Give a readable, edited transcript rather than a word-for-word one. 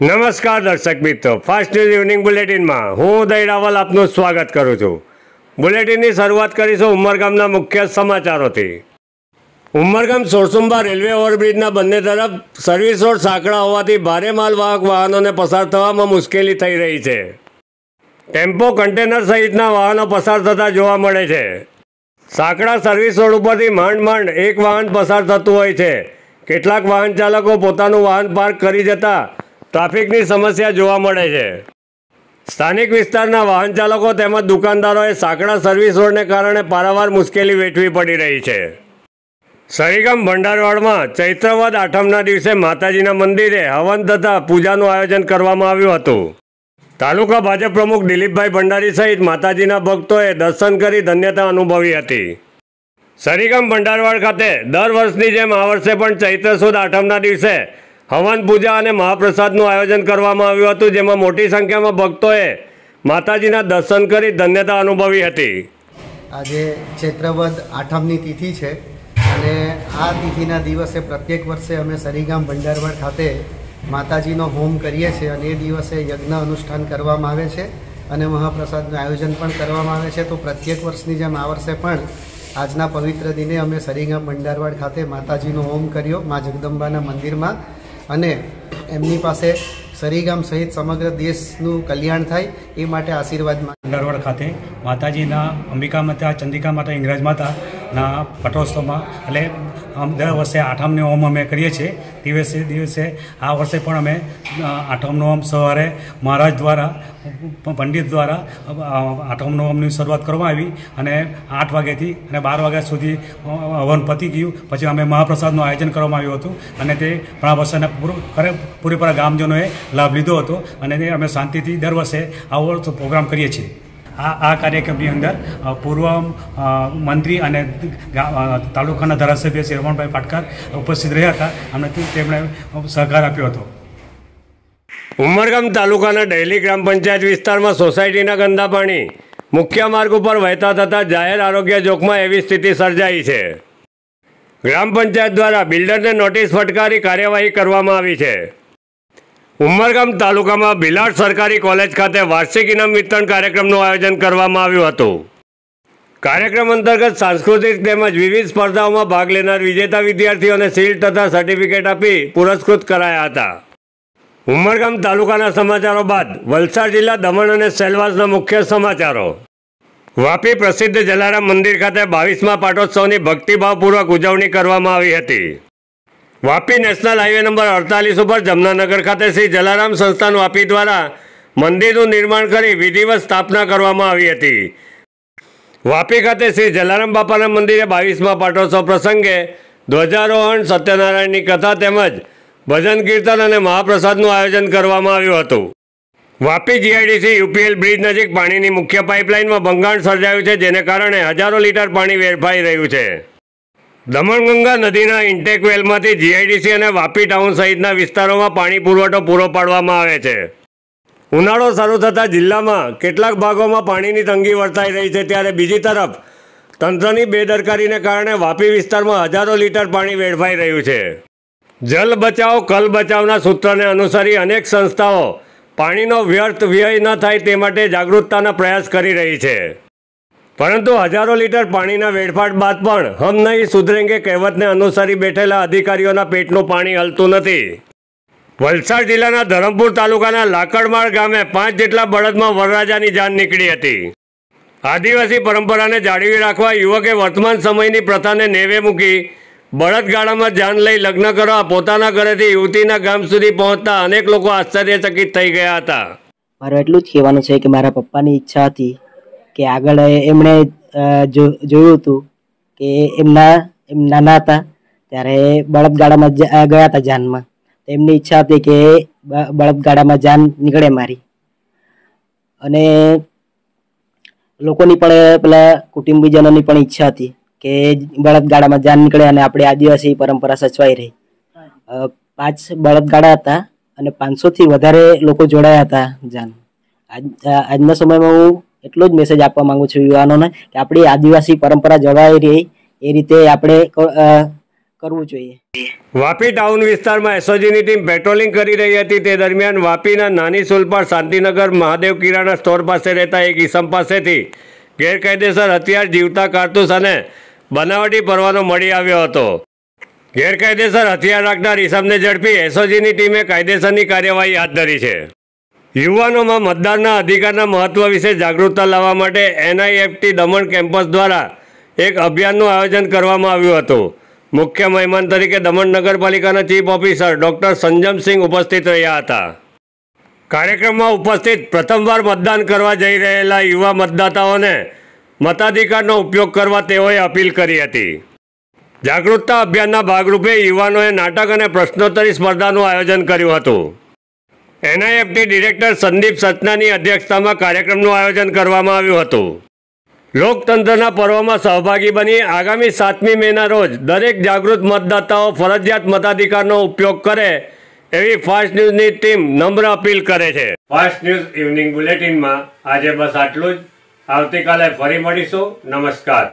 નમસ્કાર દર્શક મિત્રો, ફાસ્ટ ન્યૂઝ ઇવનિંગ બુલેટિનમાં હું ઉદય રાવલ આપનું સ્વાગત કરું છું। બુલેટિનની શરૂઆત કરીશું ઉમરગામના મુખ્ય સમાચારોથી। ઉમરગામ સોરસુંબા રેલવે ઓવરબ્રિજના બંને તરફ સર્વિસ રોડ સાંકડા હોવાથી ભારે માલવાહક વાહનોને પસાર થવામાં મુશ્કેલી થઈ રહી છે। ટેમ્પો, કન્ટેનર સહિતના વાહનો પસાર થતા જોવા મળે છે। સાંકડા સર્વિસ રોડ ઉપરથી માંડ એક વાહન પસાર થતું હોય છે। કેટલાક વાહન ચાલકો પોતાનું વાહન પાર્ક કરી જતા ટ્રાફિકની સમસ્યા જોવા મળે છે। સ્થાનિક વિસ્તારના વાહન ચાલકો તેમજ દુકાનદારોએ સાંકડા સર્વિસ રોડને કારણે પારાવાર મુશ્કેલી વેઠવી પડી રહી છે। સરીગામ ભંડારવાડમાં ચૈત્રવદ આઠમના દિવસે માતાજીના મંદિરે હવન તથા પૂજાનું આયોજન કરવામાં આવ્યું હતું। તાલુકા ભાજપ પ્રમુખ દિલીપભાઈ ભંડારી સહિત માતાજીના ભક્તોએ દર્શન કરી ધન્યતા અનુભવી હતી। સરીગામ ભંડારવાડ ખાતે દર વર્ષની જેમ આ વર્ષે પણ ચૈત્ર સુદ આઠમના દિવસે હવન પૂજા અને મહાપ્રસાદનું આયોજન કરવામાં આવ્યું હતું, જેમાં મોટી સંખ્યામાં ભક્તોએ માતાજીના દર્શન કરી ધન્યતા અનુભવી હતી। આજે ચૈત્રવદ આઠમની તિથિ છે અને આ તિથિના દિવસે પ્રત્યેક વર્ષે અમે સરીગામ ભંડારવાડ ખાતે માતાજીનો હોમ કરીએ છીએ અને એ દિવસે યજ્ઞ અનુષ્ઠાન કરવામાં આવે છે અને મહાપ્રસાદનું આયોજન પણ કરવામાં આવે છે। તો પ્રત્યેક વર્ષની જેમ આ વર્ષે પણ આજના પવિત્ર દિને અમે સરીગામ ભંડારવાડ ખાતે માતાજીનો હોમ કર્યો મા જગદંબાના મંદિરમાં અને એમની પાસે સરીગામ સહિત સમગ્ર દેશનું કલ્યાણ થાય એ માટે આશીર્વાદ ભંડારવાડ ખાતે માતાજીના અંબિકા માતા, ચંડિકા માતા, ઇંગરાજ માતાના પટોત્સવમાં એટલે દર વર્ષે આઠમને હોમ અમે કરીએ છીએ। દિવસે આ વર્ષે પણ અમે આઠમનો હોમ સવારે મહારાજ દ્વારા, પંડિત દ્વારા આઠમનો હોમની શરૂઆત કરવામાં આવી અને 8 વાગ્યાથી અને 12 વાગ્યા સુધી હવન પતી ગયું। પછી અમે મહાપ્રસાદનું આયોજન કરવામાં આવ્યું હતું અને તે ઘણા વર્ષના પૂરેપૂરા ગામજનોએ લાભ લીધો હતો અને તે અમે શાંતિથી દર વર્ષે આવો પ્રોગ્રામ કરીએ છીએ। આ કાર્યક્રમની અંદર પૂર્વ મંત્રી અને તાલુકાના ધારાસભ્ય શ્રી રમણભાઈ પાટકર ઉપસ્થિત રહ્યા હતા અને તેમણે સહકાર આપ્યો હતો। ઉમરગામ તાલુકાના ડેલી ગ્રામ પંચાયત વિસ્તારમાં સોસાયટીના ગંદા પાણી મુખ્ય માર્ગ ઉપર વહેતા થતાં જાહેર આરોગ્ય જોખમાં એવી સ્થિતિ સર્જાઈ છે। ગ્રામ પંચાયત દ્વારા બિલ્ડરને નોટિસ ફટકારી કાર્યવાહી કરવામાં આવી છે। ઉમરગામ તાલુકામાં ભીલાડ સરકારી કોલેજ ખાતે વાર્ષિક ઇનામ વિતરણ કાર્યક્રમનું આયોજન કરવામાં આવ્યું હતું। કાર્યક્રમ અંતર્ગત સાંસ્કૃતિક તેમજ વિવિધ સ્પર્ધાઓમાં ભાગ લેનાર વિજેતા વિદ્યાર્થીઓને શિલ્ડ તથા સર્ટિફિકેટ આપી પુરસ્કૃત કરાયા હતા। ઉમરગામ તાલુકાના સમાચારો બાદ વલસાડ જિલ્લા દમણ અને સેલવાસના મુખ્ય સમાચારો। વાપી પ્રસિદ્ધ જલારામ મંદિર ખાતે 22મા પાટોત્સવની ભક્તિભાવપૂર્વક ઉજવણી કરવામાં આવી હતી। વાપી નેશનલ હાઈવે નંબર 48 ઉપર જમનાનગર ખાતે શ્રી જલારામ સંસ્થાન વાપી દ્વારા મંદિરનું નિર્માણ કરી વિધિવત સ્થાપના કરવામાં આવી હતી। વાપી ખાતે શ્રી જલારામ બાપાના મંદિરે 22મા પાટોત્સવ પ્રસંગે ધ્વજારોહણ, સત્યનારાયણની કથા તેમજ ભજન કીર્તન અને મહાપ્રસાદનું આયોજન કરવામાં આવ્યું હતું। વાપી જીઆઈડીસી યુપીએલ બ્રિજ નજીક પાણીની મુખ્ય પાઇપલાઇનમાં ભંગાણ સર્જાયું છે, જેને કારણે હજારો લીટર પાણી વેડફાઈ રહ્યું છે। દમણગંગા નદીના ઇન્ટેક વેલમાંથી જીઆઈડીસી અને વાપી ટાઉન સહિતના વિસ્તારોમાં પાણી પુરવઠો પૂરો પાડવામાં આવે છે। ઉનાળો શરૂ થતાં જિલ્લામાં કેટલાક ભાગોમાં પાણીની તંગી વર્તાઈ રહી છે, ત્યારે બીજી તરફ તંત્રની બેદરકારીને કારણે વાપી વિસ્તારમાં હજારો લીટર પાણી વેડફાઈ રહ્યું છે। જલ બચાવ કલ બચાવના સૂત્રને અનુસરી અનેક સંસ્થાઓ પાણીનો વ્યર્થ વ્યય ન થાય તે માટે જાગૃતતાના પ્રયાસ કરી રહી છે, પરંતુ હજારો લીટર પાણીના વેડફાટ બાદ પણ હમ નહીં સુધરેંગે કહેવતને અનુસરી બેઠેલા અધિકારીઓના પેટનું પાણી હલતું નથી। વલસાડ જિલ્લાના ધરમપુર તાલુકાના લાકડમાળ ગામે 5 જેટલા બળદમાં વરરાજાની જાન નીકળી હતી। આદિવાસી પરંપરાને જાળવી રાખવા યુવકે વર્તમાન સમયની પ્રથાને નેવે મૂકી બળદગાડામાં જાન લઈ લગ્ન કરવા પોતાના ઘરેથી યુવતીના ગામ સુધી પહોંચતા અનેક લોકો આશ્ચર્યચકિત થઈ ગયા હતા। મારું એટલું જ કહેવાનું છે કે મારા પપ્પાની ઈચ્છા હતી કે આગળ એમણે જોયું હતું કે એમ નાના હતા ત્યારે બળદગાડામાં ગયા હતા જાનમાં, એમની ઈચ્છા હતી કે બળદગાડામાં જાન નીકળે મારી અને લોકોની પણ પેલા કુટુંબીજનોની પણ ઈચ્છા હતી કે બળદગાડામાં જાન નીકળે અને આપણી આદિવાસી પરંપરા સચવાઈ રહી। 5 બળદગાડા હતા અને 500થી વધારે લોકો જોડાયા હતા જાન। આજના સમયમાં હું એટલો જ મેસેજ આપવા માંગુ છું યુવાનોને કે આપણી આદિવાસી પરંપરા જળવાઈ રહી એ રીતે આપણે કરવું જોઈએ. વાપી ટાઉન વિસ્તારમાં એસઓજીની ટીમ પેટ્રોલિંગ કરી રહી હતી. તે દરમિયાન વાપીના નાની સુલપાડ શાંતિનગર મહાદેવ કિરાણા સ્ટોર પાસે રહેતા એક ઈસમ પાસેથી ગેરકાયદેસર હથિયાર, જીવતા કારતૂસ અને બનાવટી પરવાનો મળી આવ્યો હતો. ગેરકાયદેસર હથિયાર રાખનાર ઈસમને ઝડપી એસઓજીની ટીમે કાયદેસરની કાર્યવાહી હાથ ધરી છે. યુવાનોમાં મતદાનના અધિકારના મહત્વ વિશે જાગૃતતા લાવવા માટે NIFT દમણ કેમ્પસ દ્વારા એક અભિયાનનું આયોજન કરવામાં આવ્યું હતું. મુખ્ય મહેમાન તરીકે દમણ નગરપાલિકાના ચીફ ઓફિસર ડૉક્ટર સંજમસિંહ ઉપસ્થિત રહ્યા હતા. કાર્યક્રમમાં ઉપસ્થિત પ્રથમવાર મતદાન કરવા જઈ રહેલા યુવા મતદાતાઓને મતાધિકારનો ઉપયોગ કરવા તેઓએ અપીલ કરી હતી. જાગૃતતા અભિયાનના ભાગરૂપે યુવાનોએ નાટક અને પ્રશ્નોત્તરી સ્પર્ધાનું આયોજન કર્યું હતું. NIFT ડિરેક્ટર સંદીપ સચનાની અધ્યક્ષતામાં કાર્યક્રમનું આયોજન કરવામાં આવ્યું હતું. લોકતંત્રના પર્વમાં સહભાગી બની આગામી 7મી મેના રોજ દરેક જાગૃત મતદાતાઓ ફરજિયાત મતાધિકારનો ઉપયોગ કરે એવી ફાસ્ટ ન્યૂઝની ટીમ નમ્ર અપીલ કરે છે. ફાસ્ટ ન્યૂઝ ઇવનિંગ બુલેટિનમાં આજે બસ આટલું જ. આવતીકાલે ફરી મળીશું. નમસ્કાર.